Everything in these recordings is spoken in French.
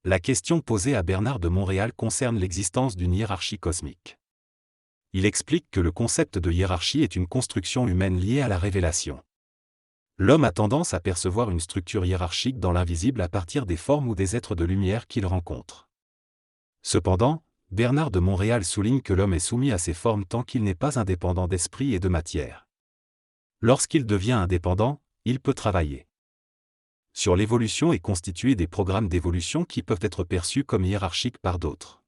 La question posée à Bernard de Montréal concerne l'existence d'une hiérarchie cosmique. Il explique que le concept de hiérarchie est une construction humaine liée à la révélation. L'homme a tendance à percevoir une structure hiérarchique dans l'invisible à partir des formes ou des êtres de lumière qu'il rencontre. Cependant, Bernard de Montréal souligne que l'homme est soumis à ces formes tant qu'il n'est pas indépendant d'esprit et de matière. Lorsqu'il devient indépendant, il peut travailler. Sur l'évolution est constitué des programmes d'évolution qui peuvent être perçus comme hiérarchiques par d'autres.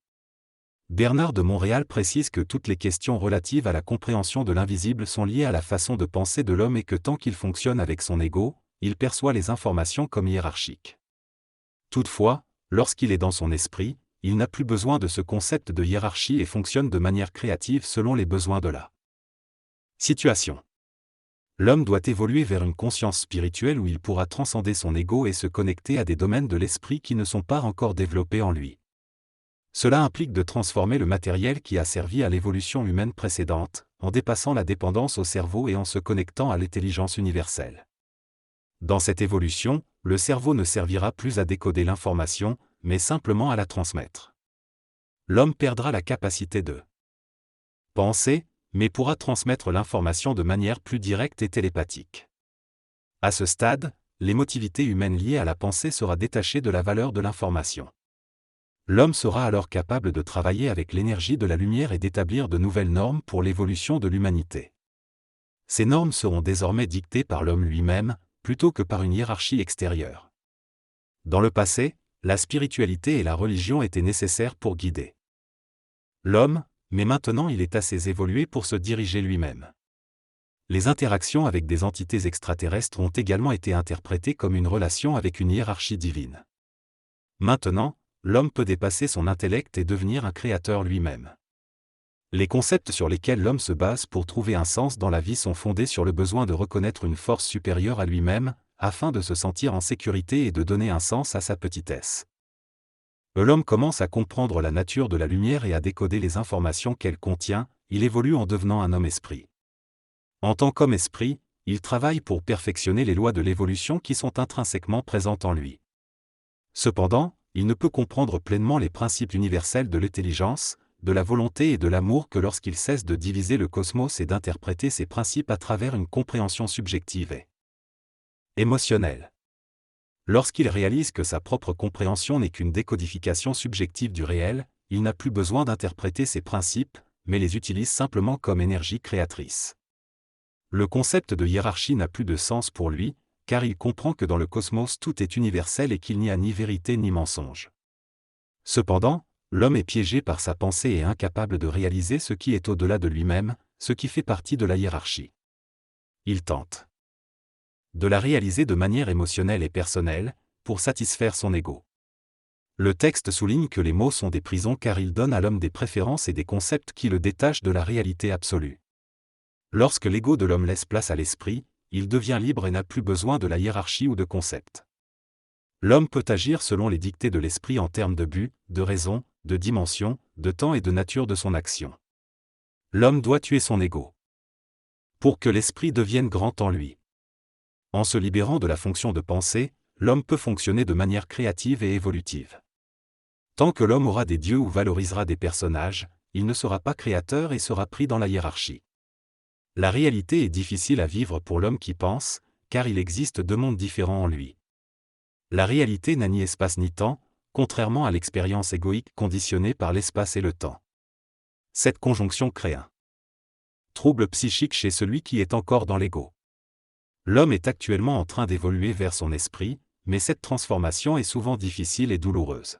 Bernard de Montréal précise que toutes les questions relatives à la compréhension de l'invisible sont liées à la façon de penser de l'homme et que tant qu'il fonctionne avec son ego, il perçoit les informations comme hiérarchiques. Toutefois, lorsqu'il est dans son esprit, il n'a plus besoin de ce concept de hiérarchie et fonctionne de manière créative selon les besoins de la situation. L'homme doit évoluer vers une conscience spirituelle où il pourra transcender son ego et se connecter à des domaines de l'esprit qui ne sont pas encore développés en lui. Cela implique de transformer le matériel qui a servi à l'évolution humaine précédente, en dépassant la dépendance au cerveau et en se connectant à l'intelligence universelle. Dans cette évolution, le cerveau ne servira plus à décoder l'information, mais simplement à la transmettre. L'homme perdra la capacité de penser, mais pourra transmettre l'information de manière plus directe et télépathique. À ce stade, l'émotivité humaine liée à la pensée sera détachée de la valeur de l'information. L'homme sera alors capable de travailler avec l'énergie de la lumière et d'établir de nouvelles normes pour l'évolution de l'humanité. Ces normes seront désormais dictées par l'homme lui-même, plutôt que par une hiérarchie extérieure. Dans le passé, la spiritualité et la religion étaient nécessaires pour guider l'homme, mais maintenant il est assez évolué pour se diriger lui-même. Les interactions avec des entités extraterrestres ont également été interprétées comme une relation avec une hiérarchie divine. Maintenant, l'homme peut dépasser son intellect et devenir un créateur lui-même. Les concepts sur lesquels l'homme se base pour trouver un sens dans la vie sont fondés sur le besoin de reconnaître une force supérieure à lui-même, afin de se sentir en sécurité et de donner un sens à sa petitesse. L'homme commence à comprendre la nature de la lumière et à décoder les informations qu'elle contient, il évolue en devenant un homme-esprit. En tant qu'homme-esprit, il travaille pour perfectionner les lois de l'évolution qui sont intrinsèquement présentes en lui. Cependant, il ne peut comprendre pleinement les principes universels de l'intelligence, de la volonté et de l'amour que lorsqu'il cesse de diviser le cosmos et d'interpréter ces principes à travers une compréhension subjective et émotionnelle. Lorsqu'il réalise que sa propre compréhension n'est qu'une décodification subjective du réel, il n'a plus besoin d'interpréter ces principes, mais les utilise simplement comme énergie créatrice. Le concept de hiérarchie n'a plus de sens pour lui, car il comprend que dans le cosmos tout est universel et qu'il n'y a ni vérité ni mensonge. Cependant, l'homme est piégé par sa pensée et incapable de réaliser ce qui est au-delà de lui-même, ce qui fait partie de la hiérarchie. Il tente de la réaliser de manière émotionnelle et personnelle, pour satisfaire son ego. Le texte souligne que les mots sont des prisons car ils donnent à l'homme des préférences et des concepts qui le détachent de la réalité absolue. Lorsque l'ego de l'homme laisse place à l'esprit, il devient libre et n'a plus besoin de la hiérarchie ou de concepts. L'homme peut agir selon les dictées de l'esprit en termes de but, de raison, de dimension, de temps et de nature de son action. L'homme doit tuer son ego pour que l'esprit devienne grand en lui. En se libérant de la fonction de penser, l'homme peut fonctionner de manière créative et évolutive. Tant que l'homme aura des dieux ou valorisera des personnages, il ne sera pas créateur et sera pris dans la hiérarchie. La réalité est difficile à vivre pour l'homme qui pense, car il existe deux mondes différents en lui. La réalité n'a ni espace ni temps, contrairement à l'expérience égoïque conditionnée par l'espace et le temps. Cette conjonction crée un trouble psychique chez celui qui est encore dans l'ego. L'homme est actuellement en train d'évoluer vers son esprit, mais cette transformation est souvent difficile et douloureuse.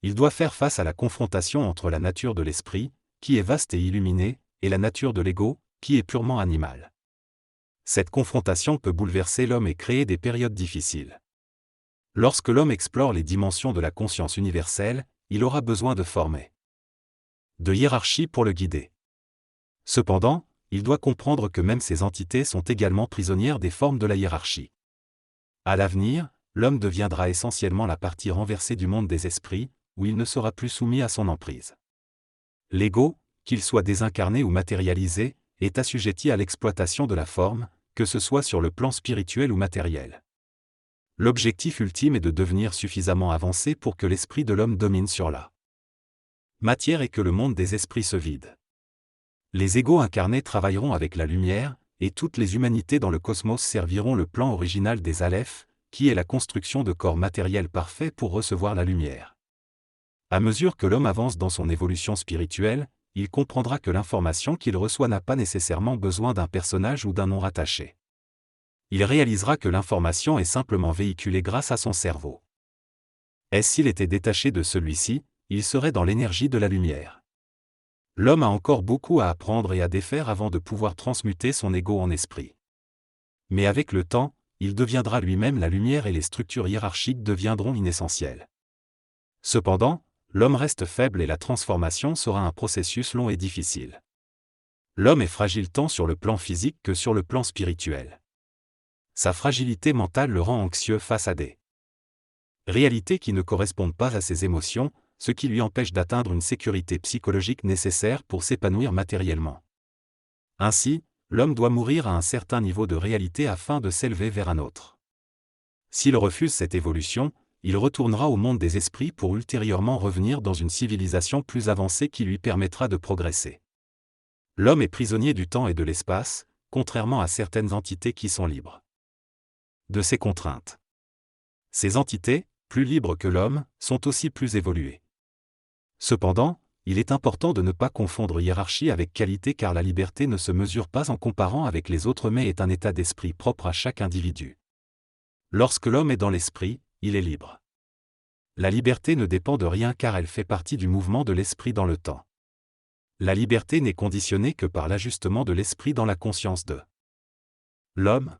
Il doit faire face à la confrontation entre la nature de l'esprit, qui est vaste et illuminée, et la nature de l'ego, qui est purement animale. Cette confrontation peut bouleverser l'homme et créer des périodes difficiles. Lorsque l'homme explore les dimensions de la conscience universelle, il aura besoin de former de hiérarchie pour le guider. Cependant, il doit comprendre que même ces entités sont également prisonnières des formes de la hiérarchie. À l'avenir, l'homme deviendra essentiellement la partie renversée du monde des esprits, où il ne sera plus soumis à son emprise. L'ego, qu'il soit désincarné ou matérialisé, est assujetti à l'exploitation de la forme, que ce soit sur le plan spirituel ou matériel. L'objectif ultime est de devenir suffisamment avancé pour que l'esprit de l'homme domine sur la matière et que le monde des esprits se vide. Les égos incarnés travailleront avec la lumière, et toutes les humanités dans le cosmos serviront le plan original des Aleph, qui est la construction de corps matériels parfaits pour recevoir la lumière. À mesure que l'homme avance dans son évolution spirituelle, il comprendra que l'information qu'il reçoit n'a pas nécessairement besoin d'un personnage ou d'un nom rattaché. Il réalisera que l'information est simplement véhiculée grâce à son cerveau. Et s'il était détaché de celui-ci, il serait dans l'énergie de la lumière. L'homme a encore beaucoup à apprendre et à défaire avant de pouvoir transmuter son ego en esprit. Mais avec le temps, il deviendra lui-même la lumière et les structures hiérarchiques deviendront inessentielles. Cependant, l'homme reste faible et la transformation sera un processus long et difficile. L'homme est fragile tant sur le plan physique que sur le plan spirituel. Sa fragilité mentale le rend anxieux face à des réalités qui ne correspondent pas à ses émotions, ce qui lui empêche d'atteindre une sécurité psychologique nécessaire pour s'épanouir matériellement. Ainsi, l'homme doit mourir à un certain niveau de réalité afin de s'élever vers un autre. S'il refuse cette évolution, il retournera au monde des esprits pour ultérieurement revenir dans une civilisation plus avancée qui lui permettra de progresser. L'homme est prisonnier du temps et de l'espace, contrairement à certaines entités qui sont libres de ces contraintes. Ces entités, plus libres que l'homme, sont aussi plus évoluées. Cependant, il est important de ne pas confondre hiérarchie avec qualité car la liberté ne se mesure pas en comparant avec les autres mais est un état d'esprit propre à chaque individu. Lorsque l'homme est dans l'esprit, il est libre. La liberté ne dépend de rien car elle fait partie du mouvement de l'esprit dans le temps. La liberté n'est conditionnée que par l'ajustement de l'esprit dans la conscience de l'homme.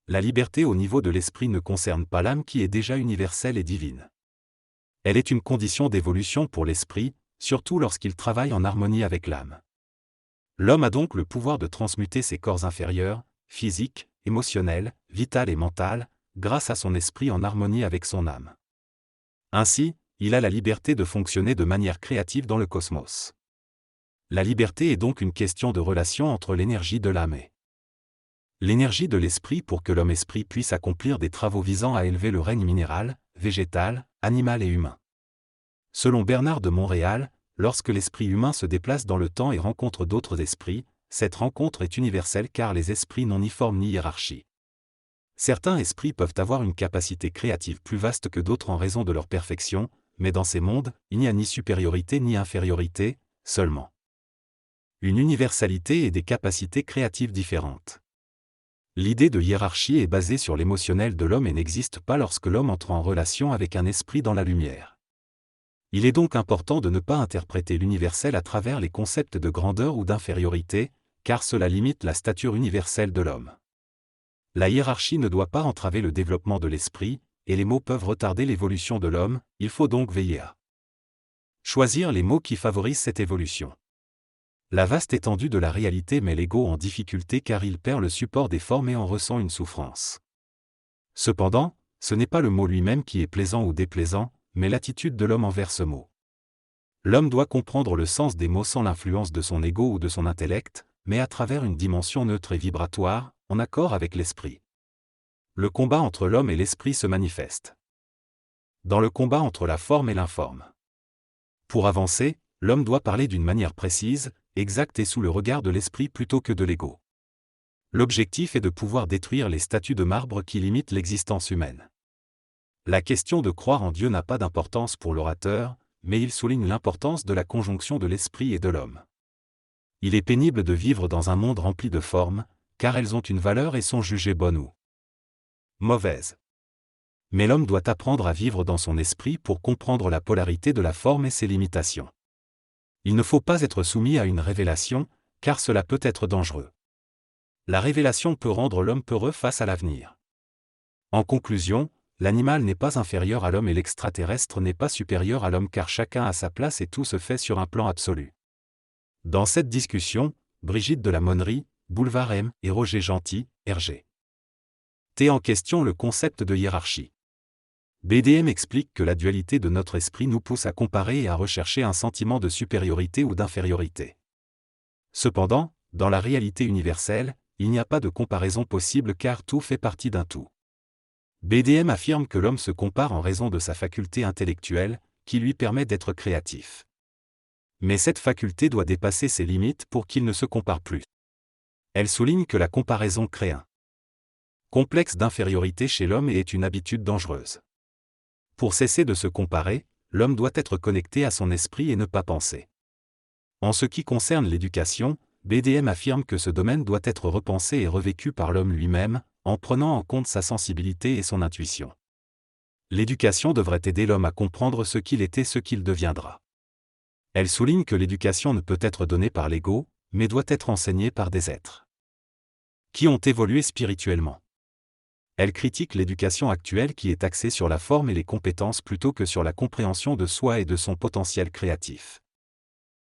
La liberté au niveau de l'esprit ne concerne pas l'âme qui est déjà universelle et divine. Elle est une condition d'évolution pour l'esprit, surtout lorsqu'il travaille en harmonie avec l'âme. L'homme a donc le pouvoir de transmuter ses corps inférieurs, physiques, émotionnels, vital et mental, grâce à son esprit en harmonie avec son âme. Ainsi, il a la liberté de fonctionner de manière créative dans le cosmos. La liberté est donc une question de relation entre l'énergie de l'âme et l'énergie de l'esprit pour que l'homme-esprit puisse accomplir des travaux visant à élever le règne minéral, végétal, animal et humain. Selon Bernard de Montréal, lorsque l'esprit humain se déplace dans le temps et rencontre d'autres esprits, cette rencontre est universelle car les esprits n'ont ni forme ni hiérarchie. Certains esprits peuvent avoir une capacité créative plus vaste que d'autres en raison de leur perfection, mais dans ces mondes, il n'y a ni supériorité ni infériorité, seulement une universalité et des capacités créatives différentes. L'idée de hiérarchie est basée sur l'émotionnel de l'homme et n'existe pas lorsque l'homme entre en relation avec un esprit dans la lumière. Il est donc important de ne pas interpréter l'universel à travers les concepts de grandeur ou d'infériorité, car cela limite la stature universelle de l'homme. La hiérarchie ne doit pas entraver le développement de l'esprit, et les mots peuvent retarder l'évolution de l'homme, il faut donc veiller à choisir les mots qui favorisent cette évolution. La vaste étendue de la réalité met l'ego en difficulté car il perd le support des formes et en ressent une souffrance. Cependant, ce n'est pas le mot lui-même qui est plaisant ou déplaisant, mais l'attitude de l'homme envers ce mot. L'homme doit comprendre le sens des mots sans l'influence de son ego ou de son intellect, mais à travers une dimension neutre et vibratoire, en accord avec l'esprit. Le combat entre l'homme et l'esprit se manifeste dans le combat entre la forme et l'informe. Pour avancer, l'homme doit parler d'une manière précise, exacte et sous le regard de l'esprit plutôt que de l'ego. L'objectif est de pouvoir détruire les statues de marbre qui limitent l'existence humaine. La question de croire en Dieu n'a pas d'importance pour l'orateur, mais il souligne l'importance de la conjonction de l'esprit et de l'homme. Il est pénible de vivre dans un monde rempli de formes, car elles ont une valeur et sont jugées bonnes ou mauvaises. Mais l'homme doit apprendre à vivre dans son esprit pour comprendre la polarité de la forme et ses limitations. Il ne faut pas être soumis à une révélation, car cela peut être dangereux. La révélation peut rendre l'homme peureux face à l'avenir. En conclusion, l'animal n'est pas inférieur à l'homme et l'extraterrestre n'est pas supérieur à l'homme car chacun a sa place et tout se fait sur un plan absolu. Dans cette discussion, Brigitte de la Monnerie, Boulevard M et Roger Gentil, RG. T en question le concept de hiérarchie. BDM explique que la dualité de notre esprit nous pousse à comparer et à rechercher un sentiment de supériorité ou d'infériorité. Cependant, dans la réalité universelle, il n'y a pas de comparaison possible car tout fait partie d'un tout. BDM affirme que l'homme se compare en raison de sa faculté intellectuelle, qui lui permet d'être créatif. Mais cette faculté doit dépasser ses limites pour qu'il ne se compare plus. Elle souligne que la comparaison crée un complexe d'infériorité chez l'homme et est une habitude dangereuse. Pour cesser de se comparer, l'homme doit être connecté à son esprit et ne pas penser. En ce qui concerne l'éducation, BDM affirme que ce domaine doit être repensé et revécu par l'homme lui-même, en prenant en compte sa sensibilité et son intuition. L'éducation devrait aider l'homme à comprendre ce qu'il est et ce qu'il deviendra. Elle souligne que l'éducation ne peut être donnée par l'ego, mais doit être enseignée par des êtres qui ont évolué spirituellement. Elle critique l'éducation actuelle qui est axée sur la forme et les compétences plutôt que sur la compréhension de soi et de son potentiel créatif.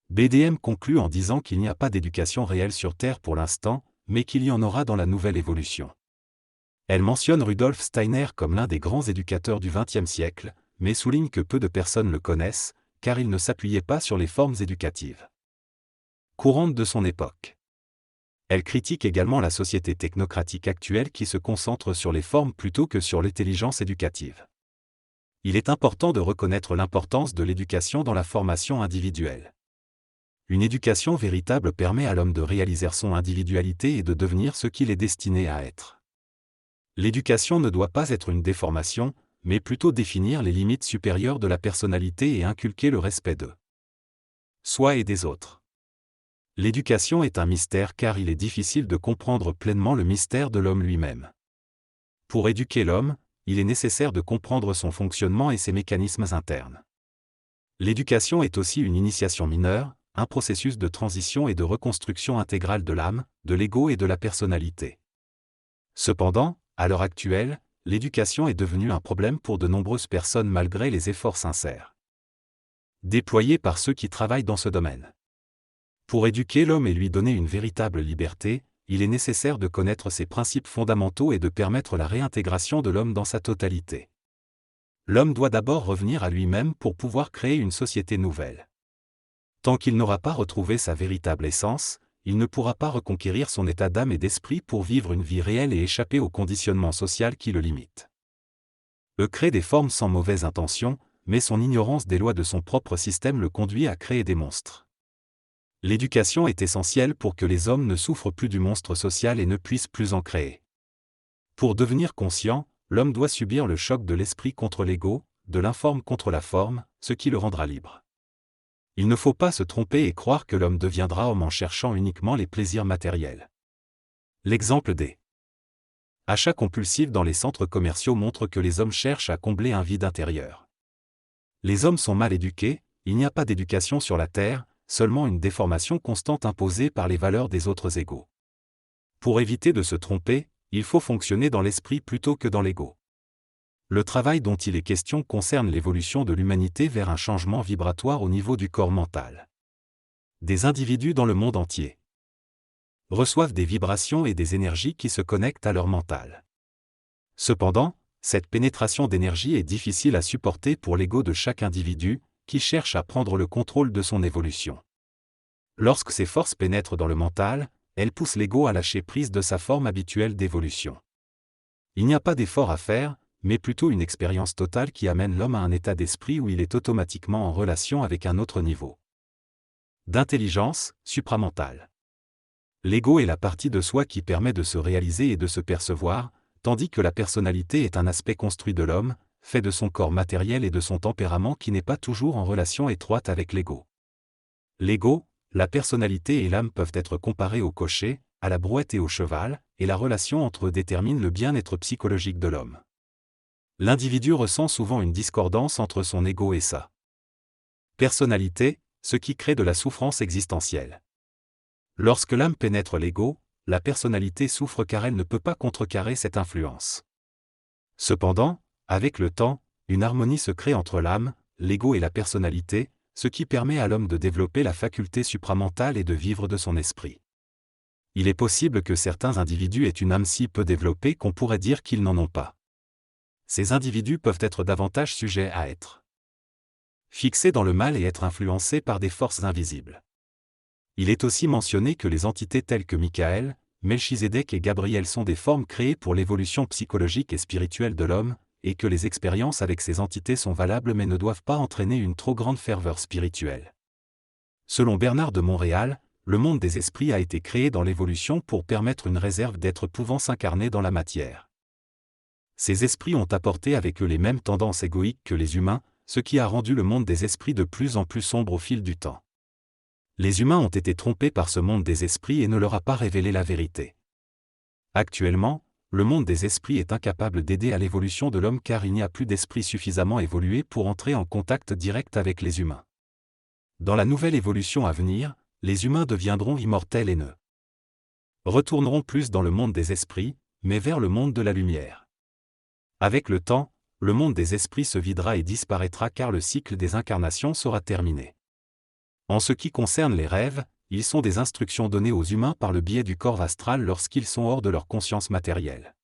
BDM conclut en disant qu'il n'y a pas d'éducation réelle sur Terre pour l'instant, mais qu'il y en aura dans la nouvelle évolution. Elle mentionne Rudolf Steiner comme l'un des grands éducateurs du XXe siècle, mais souligne que peu de personnes le connaissent, car il ne s'appuyait pas sur les formes éducatives courantes de son époque. Elle critique également la société technocratique actuelle qui se concentre sur les formes plutôt que sur l'intelligence éducative. Il est important de reconnaître l'importance de l'éducation dans la formation individuelle. Une éducation véritable permet à l'homme de réaliser son individualité et de devenir ce qu'il est destiné à être. L'éducation ne doit pas être une déformation, mais plutôt définir les limites supérieures de la personnalité et inculquer le respect de soi et des autres. L'éducation est un mystère car il est difficile de comprendre pleinement le mystère de l'homme lui-même. Pour éduquer l'homme, il est nécessaire de comprendre son fonctionnement et ses mécanismes internes. L'éducation est aussi une initiation mineure, un processus de transition et de reconstruction intégrale de l'âme, de l'ego et de la personnalité. Cependant, à l'heure actuelle, l'éducation est devenue un problème pour de nombreuses personnes malgré les efforts sincères déployés par ceux qui travaillent dans ce domaine. Pour éduquer l'homme et lui donner une véritable liberté, il est nécessaire de connaître ses principes fondamentaux et de permettre la réintégration de l'homme dans sa totalité. L'homme doit d'abord revenir à lui-même pour pouvoir créer une société nouvelle. Tant qu'il n'aura pas retrouvé sa véritable essence, il ne pourra pas reconquérir son état d'âme et d'esprit pour vivre une vie réelle et échapper au conditionnement social qui le limite. Crée des formes sans mauvaise intention, mais son ignorance des lois de son propre système le conduit à créer des monstres. L'éducation est essentielle pour que les hommes ne souffrent plus du monstre social et ne puissent plus en créer. Pour devenir conscient, l'homme doit subir le choc de l'esprit contre l'ego, de l'informe contre la forme, ce qui le rendra libre. Il ne faut pas se tromper et croire que l'homme deviendra homme en cherchant uniquement les plaisirs matériels. L'exemple des achats compulsifs dans les centres commerciaux montre que les hommes cherchent à combler un vide intérieur. Les hommes sont mal éduqués, il n'y a pas d'éducation sur la terre, seulement une déformation constante imposée par les valeurs des autres égos. Pour éviter de se tromper, il faut fonctionner dans l'esprit plutôt que dans l'ego. Le travail dont il est question concerne l'évolution de l'humanité vers un changement vibratoire au niveau du corps mental. Des individus dans le monde entier reçoivent des vibrations et des énergies qui se connectent à leur mental. Cependant, cette pénétration d'énergie est difficile à supporter pour l'ego de chaque individu, qui cherche à prendre le contrôle de son évolution. Lorsque ces forces pénètrent dans le mental, elles poussent l'ego à lâcher prise de sa forme habituelle d'évolution. Il n'y a pas d'effort à faire, mais plutôt une expérience totale qui amène l'homme à un état d'esprit où il est automatiquement en relation avec un autre niveau d'intelligence supramentale. L'ego est la partie de soi qui permet de se réaliser et de se percevoir, tandis que la personnalité est un aspect construit de l'homme, fait de son corps matériel et de son tempérament qui n'est pas toujours en relation étroite avec l'ego. L'ego, la personnalité et l'âme peuvent être comparés au cocher, à la brouette et au cheval, et la relation entre eux détermine le bien-être psychologique de l'homme. L'individu ressent souvent une discordance entre son ego et sa personnalité, ce qui crée de la souffrance existentielle. Lorsque l'âme pénètre l'ego, la personnalité souffre car elle ne peut pas contrecarrer cette influence. Cependant, avec le temps, une harmonie se crée entre l'âme, l'ego et la personnalité, ce qui permet à l'homme de développer la faculté supramentale et de vivre de son esprit. Il est possible que certains individus aient une âme si peu développée qu'on pourrait dire qu'ils n'en ont pas. Ces individus peuvent être davantage sujets à être fixés dans le mal et être influencés par des forces invisibles. Il est aussi mentionné que les entités telles que Michael, Melchizedek et Gabriel sont des formes créées pour l'évolution psychologique et spirituelle de l'homme, et que les expériences avec ces entités sont valables mais ne doivent pas entraîner une trop grande ferveur spirituelle. Selon Bernard de Montréal, le monde des esprits a été créé dans l'évolution pour permettre une réserve d'êtres pouvant s'incarner dans la matière. Ces esprits ont apporté avec eux les mêmes tendances égoïques que les humains, ce qui a rendu le monde des esprits de plus en plus sombre au fil du temps. Les humains ont été trompés par ce monde des esprits et ne leur a pas révélé la vérité. Actuellement, le monde des esprits est incapable d'aider à l'évolution de l'homme car il n'y a plus d'esprits suffisamment évolués pour entrer en contact direct avec les humains. Dans la nouvelle évolution à venir, les humains deviendront immortels et ne retourneront plus dans le monde des esprits, mais vers le monde de la lumière. Avec le temps, le monde des esprits se videra et disparaîtra car le cycle des incarnations sera terminé. En ce qui concerne les rêves, ils sont des instructions données aux humains par le biais du corps astral lorsqu'ils sont hors de leur conscience matérielle.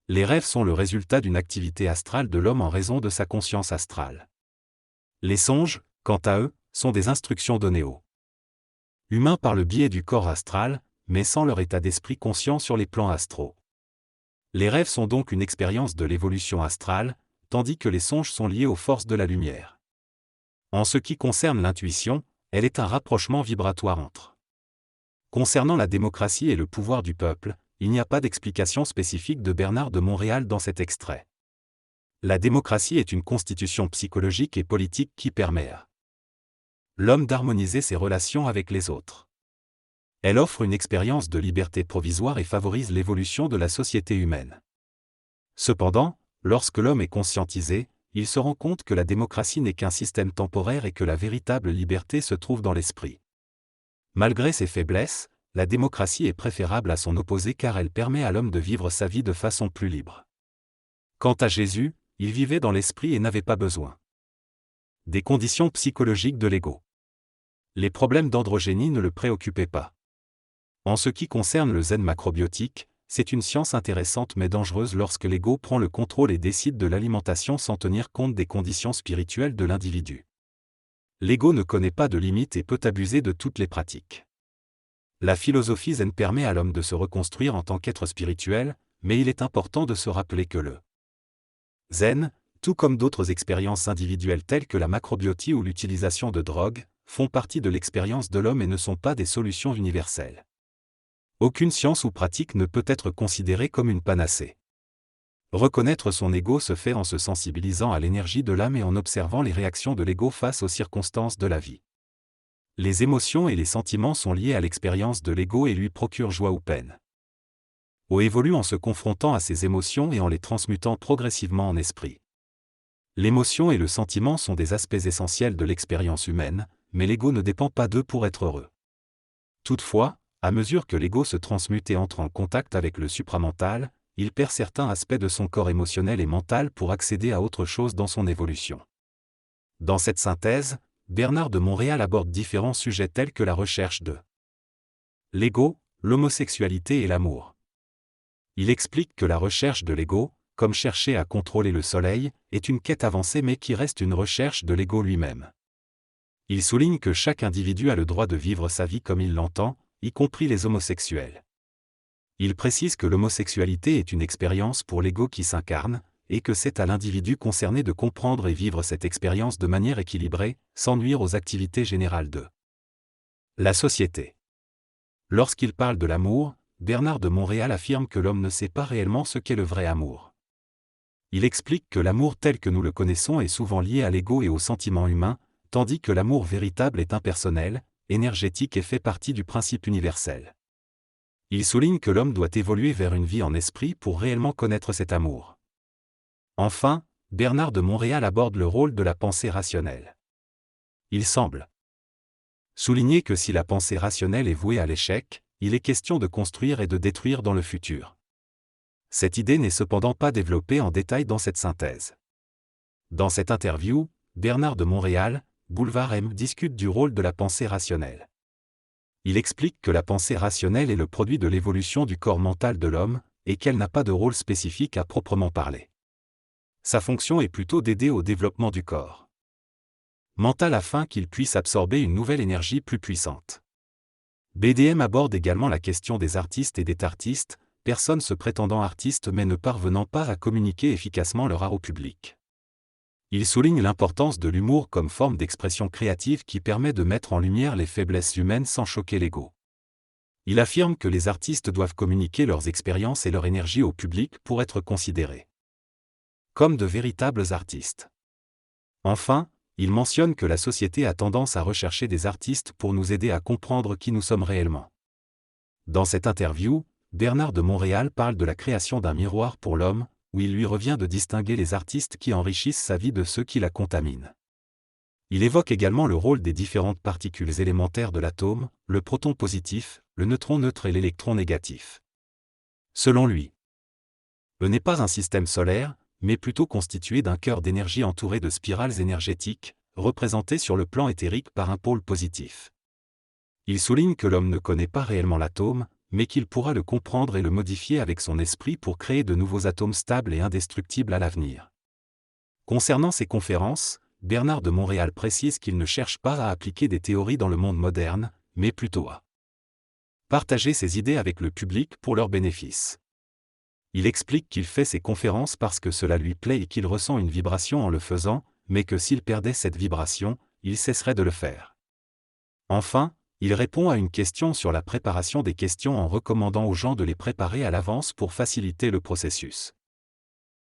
Les rêves sont le résultat d'une activité astrale de l'homme en raison de sa conscience astrale. Les songes, quant à eux, sont des instructions données aux humains par le biais du corps astral, mais sans leur état d'esprit conscient sur les plans astraux. Les rêves sont donc une expérience de l'évolution astrale, tandis que les songes sont liés aux forces de la lumière. En ce qui concerne l'intuition, elle est un rapprochement vibratoire entre. Concernant la démocratie et le pouvoir du peuple, il n'y a pas d'explication spécifique de Bernard de Montréal dans cet extrait. La démocratie est une constitution psychologique et politique qui permet à l'homme d'harmoniser ses relations avec les autres. Elle offre une expérience de liberté provisoire et favorise l'évolution de la société humaine. Cependant, lorsque l'homme est conscientisé, il se rend compte que la démocratie n'est qu'un système temporaire et que la véritable liberté se trouve dans l'esprit. Malgré ses faiblesses, la démocratie est préférable à son opposé car elle permet à l'homme de vivre sa vie de façon plus libre. Quant à Jésus, il vivait dans l'esprit et n'avait pas besoin des conditions psychologiques de l'ego. Les problèmes d'androgénie ne le préoccupaient pas. En ce qui concerne le zen macrobiotique, c'est une science intéressante mais dangereuse lorsque l'ego prend le contrôle et décide de l'alimentation sans tenir compte des conditions spirituelles de l'individu. L'ego ne connaît pas de limites et peut abuser de toutes les pratiques. La philosophie zen permet à l'homme de se reconstruire en tant qu'être spirituel, mais il est important de se rappeler que le zen, tout comme d'autres expériences individuelles telles que la macrobiotie ou l'utilisation de drogues, font partie de l'expérience de l'homme et ne sont pas des solutions universelles. Aucune science ou pratique ne peut être considérée comme une panacée. Reconnaître son ego se fait en se sensibilisant à l'énergie de l'âme et en observant les réactions de l'ego face aux circonstances de la vie. Les émotions et les sentiments sont liés à l'expérience de l'ego et lui procurent joie ou peine. O évolue en se confrontant à ses émotions et en les transmutant progressivement en esprit. L'émotion et le sentiment sont des aspects essentiels de l'expérience humaine, mais l'ego ne dépend pas d'eux pour être heureux. Toutefois, à mesure que l'ego se transmute et entre en contact avec le supramental, il perd certains aspects de son corps émotionnel et mental pour accéder à autre chose dans son évolution. Dans cette synthèse, Bernard de Montréal aborde différents sujets tels que la recherche de l'ego, l'homosexualité et l'amour. Il explique que la recherche de l'ego, comme chercher à contrôler le soleil, est une quête avancée mais qui reste une recherche de l'ego lui-même. Il souligne que chaque individu a le droit de vivre sa vie comme il l'entend, y compris les homosexuels. Il précise que l'homosexualité est une expérience pour l'ego qui s'incarne, et que c'est à l'individu concerné de comprendre et vivre cette expérience de manière équilibrée, sans nuire aux activités générales de la société. Lorsqu'il parle de l'amour, Bernard de Montréal affirme que l'homme ne sait pas réellement ce qu'est le vrai amour. Il explique que l'amour tel que nous le connaissons est souvent lié à l'ego et aux sentiments humains, tandis que l'amour véritable est impersonnel, énergétique et fait partie du principe universel. Il souligne que l'homme doit évoluer vers une vie en esprit pour réellement connaître cet amour. Enfin, Bernard de Montréal aborde le rôle de la pensée rationnelle. Il semble souligner que si la pensée rationnelle est vouée à l'échec, il est question de construire et de détruire dans le futur. Cette idée n'est cependant pas développée en détail dans cette synthèse. Dans cette interview, Bernard de Montréal, Boulevard M discute du rôle de la pensée rationnelle. Il explique que la pensée rationnelle est le produit de l'évolution du corps mental de l'homme, et qu'elle n'a pas de rôle spécifique à proprement parler. Sa fonction est plutôt d'aider au développement du corps mental afin qu'il puisse absorber une nouvelle énergie plus puissante. BDM aborde également la question des artistes et des tartistes, personnes se prétendant artistes mais ne parvenant pas à communiquer efficacement leur art au public. Il souligne l'importance de l'humour comme forme d'expression créative qui permet de mettre en lumière les faiblesses humaines sans choquer l'ego. Il affirme que les artistes doivent communiquer leurs expériences et leur énergie au public pour être considérés comme de véritables artistes. Enfin, il mentionne que la société a tendance à rechercher des artistes pour nous aider à comprendre qui nous sommes réellement. Dans cette interview, Bernard de Montréal parle de la création d'un miroir pour l'homme, où il lui revient de distinguer les artistes qui enrichissent sa vie de ceux qui la contaminent. Il évoque également le rôle des différentes particules élémentaires de l'atome, le proton positif, le neutron neutre et l'électron négatif. Selon lui, E n'est pas un système solaire, mais plutôt constitué d'un cœur d'énergie entouré de spirales énergétiques, représentées sur le plan éthérique par un pôle positif. Il souligne que l'homme ne connaît pas réellement l'atome, mais qu'il pourra le comprendre et le modifier avec son esprit pour créer de nouveaux atomes stables et indestructibles à l'avenir. Concernant ses conférences, Bernard de Montréal précise qu'il ne cherche pas à appliquer des théories dans le monde moderne, mais plutôt à partager ses idées avec le public pour leur bénéfice. Il explique qu'il fait ses conférences parce que cela lui plaît et qu'il ressent une vibration en le faisant, mais que s'il perdait cette vibration, il cesserait de le faire. Enfin, il répond à une question sur la préparation des questions en recommandant aux gens de les préparer à l'avance pour faciliter le processus.